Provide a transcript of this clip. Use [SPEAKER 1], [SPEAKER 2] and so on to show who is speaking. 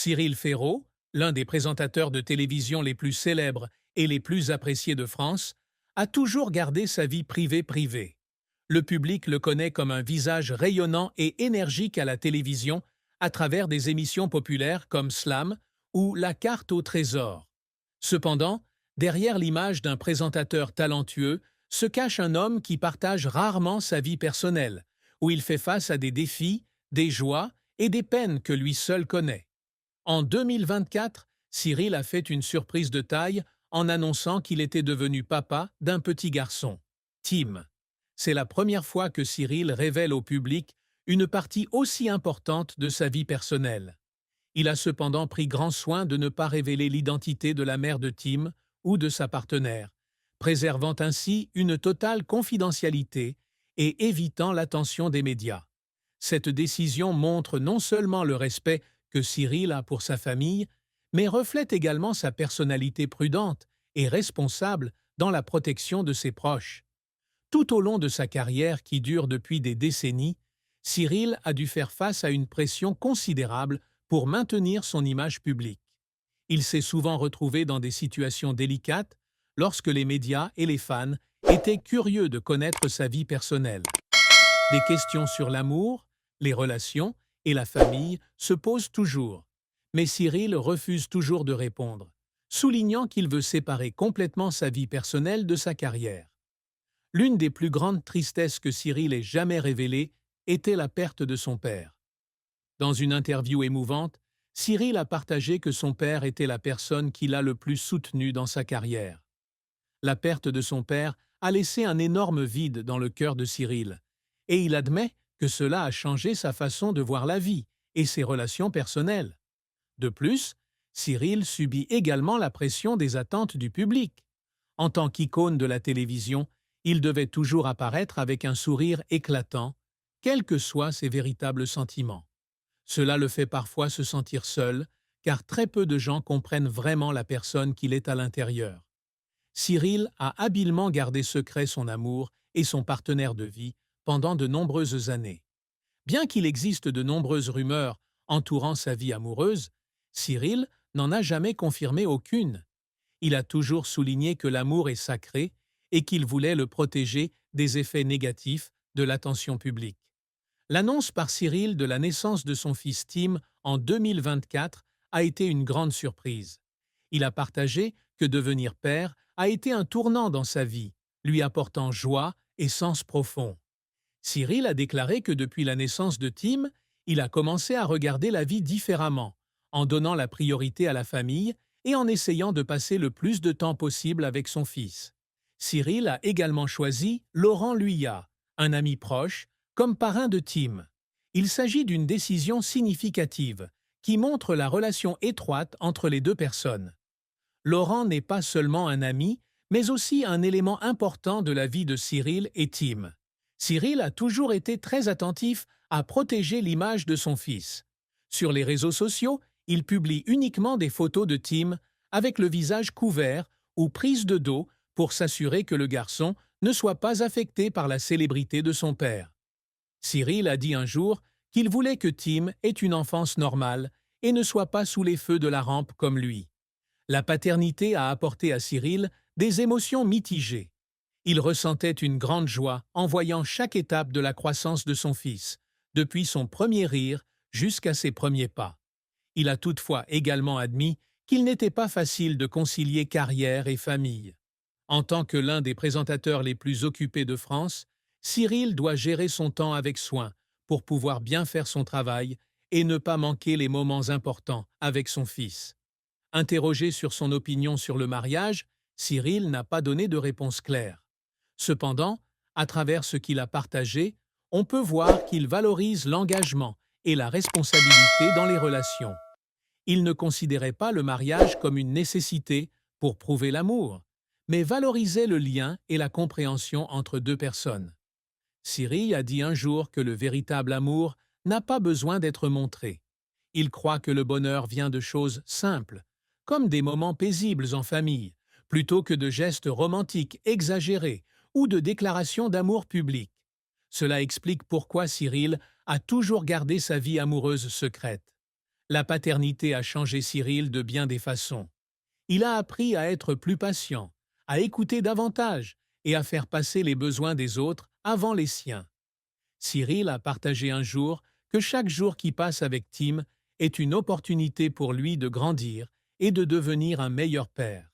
[SPEAKER 1] Cyril Ferraud, l'un des présentateurs de télévision les plus célèbres et les plus appréciés de France, a toujours gardé sa vie privée privée. Le public le connaît comme un visage rayonnant et énergique à la télévision à travers des émissions populaires comme Slam ou La carte au trésor. Cependant, derrière l'image d'un présentateur talentueux se cache un homme qui partage rarement sa vie personnelle, où il fait face à des défis, des joies et des peines que lui seul connaît. En 2024, Cyril a fait une surprise de taille en annonçant qu'il était devenu papa d'un petit garçon, Tim. C'est la première fois que Cyril révèle au public une partie aussi importante de sa vie personnelle. Il a cependant pris grand soin de ne pas révéler l'identité de la mère de Tim ou de sa partenaire, préservant ainsi une totale confidentialité et évitant l'attention des médias. Cette décision montre non seulement le respect que Cyril a pour sa famille, mais reflète également sa personnalité prudente et responsable dans la protection de ses proches. Tout au long de sa carrière qui dure depuis des décennies, Cyril a dû faire face à une pression considérable pour maintenir son image publique. Il s'est souvent retrouvé dans des situations délicates lorsque les médias et les fans étaient curieux de connaître sa vie personnelle. Des questions sur l'amour, les relations et la famille se posent toujours, mais Cyril refuse toujours de répondre, soulignant qu'il veut séparer complètement sa vie personnelle de sa carrière. L'une des plus grandes tristesses que Cyril ait jamais révélées était la perte de son père. Dans une interview émouvante, Cyril a partagé que son père était la personne qui l'a le plus soutenu dans sa carrière. La perte de son père a laissé un énorme vide dans le cœur de Cyril, et il admet que cela a changé sa façon de voir la vie et ses relations personnelles. De plus, Cyril subit également la pression des attentes du public. En tant qu'icône de la télévision, il devait toujours apparaître avec un sourire éclatant, quels que soient ses véritables sentiments. Cela le fait parfois se sentir seul, car très peu de gens comprennent vraiment la personne qu'il est à l'intérieur. Cyril a habilement gardé secret son amour et son partenaire de vie pendant de nombreuses années. Bien qu'il existe de nombreuses rumeurs entourant sa vie amoureuse, Cyril n'en a jamais confirmé aucune. Il a toujours souligné que l'amour est sacré et qu'il voulait le protéger des effets négatifs de l'attention publique. L'annonce par Cyril de la naissance de son fils Tim en 2024 a été une grande surprise. Il a partagé que devenir père a été un tournant dans sa vie, lui apportant joie et sens profond. Cyril a déclaré que depuis la naissance de Tim, il a commencé à regarder la vie différemment, en donnant la priorité à la famille et en essayant de passer le plus de temps possible avec son fils. Cyril a également choisi Laurent Luyat, un ami proche, comme parrain de Tim. Il s'agit d'une décision significative qui montre la relation étroite entre les deux personnes. Laurent n'est pas seulement un ami, mais aussi un élément important de la vie de Cyril et Tim. Cyril a toujours été très attentif à protéger l'image de son fils. Sur les réseaux sociaux, il publie uniquement des photos de Tim avec le visage couvert ou prise de dos pour s'assurer que le garçon ne soit pas affecté par la célébrité de son père. Cyril a dit un jour qu'il voulait que Tim ait une enfance normale et ne soit pas sous les feux de la rampe comme lui. La paternité a apporté à Cyril des émotions mitigées. Il ressentait une grande joie en voyant chaque étape de la croissance de son fils, depuis son premier rire jusqu'à ses premiers pas. Il a toutefois également admis qu'il n'était pas facile de concilier carrière et famille. En tant que l'un des présentateurs les plus occupés de France, Cyril doit gérer son temps avec soin pour pouvoir bien faire son travail et ne pas manquer les moments importants avec son fils. Interrogé sur son opinion sur le mariage, Cyril n'a pas donné de réponse claire. Cependant, à travers ce qu'il a partagé, on peut voir qu'il valorise l'engagement et la responsabilité dans les relations. Il ne considérait pas le mariage comme une nécessité pour prouver l'amour, mais valorisait le lien et la compréhension entre deux personnes. Cyril a dit un jour que le véritable amour n'a pas besoin d'être montré. Il croit que le bonheur vient de choses simples, comme des moments paisibles en famille, plutôt que de gestes romantiques exagérés ou de déclarations d'amour publiques. Cela explique pourquoi Cyril a toujours gardé sa vie amoureuse secrète. La paternité a changé Cyril de bien des façons. Il a appris à être plus patient, à écouter davantage et à faire passer les besoins des autres avant les siens. Cyril a partagé un jour que chaque jour qui passe avec Tim est une opportunité pour lui de grandir et de devenir un meilleur père.